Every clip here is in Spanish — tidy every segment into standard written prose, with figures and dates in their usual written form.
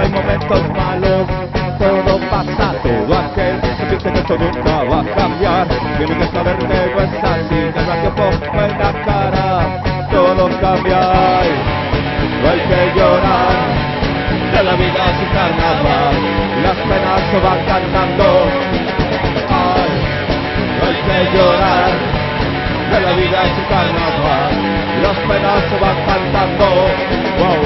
hay momentos malos, todo pasa, todo aquel que piense que esto nunca va a cambiar, tiene que saber que no es así, que no hay tiempo en la cara, todo cambia, no hay que llorar, de la vida es un carnaval, las penas se van cantando, ay, no hay que llorar, de la vida es un carnaval, las penas se van cantando, wow.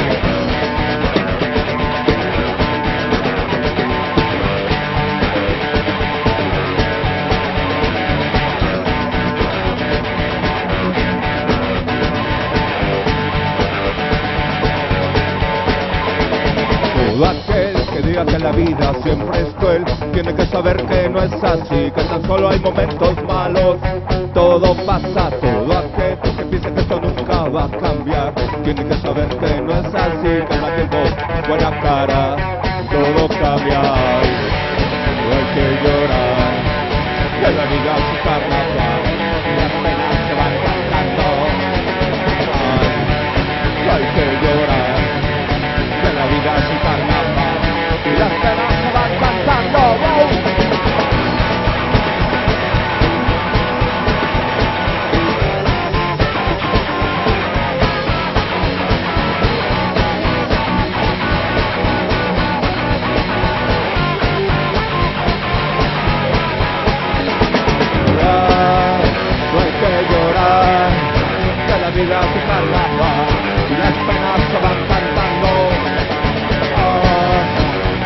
Todo aquel que diga que la vida siempre es cruel tiene que saber que no es así, que tan solo hay momentos malos, todo pasa, todo aquel que piensa que esto nunca va a cambiar tiene que saber que no es así, que no hay tiempo, buena cara, todo cambia, no hay que llorar, que la vida es un carnaval, las penas se van cantando, ay, no hay que llorar, que la vida es un carnaval y las penas se van cantando, wow. No hay que llorar, que la vida es un carnaval y las penas se van cantando.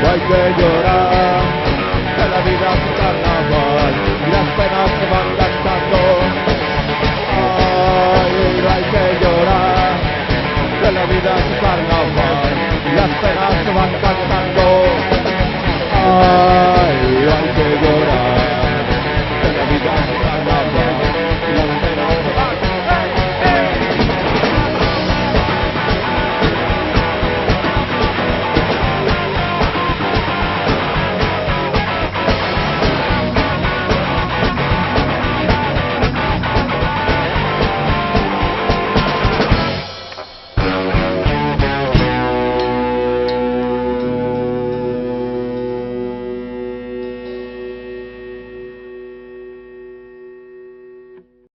No hay que llorar.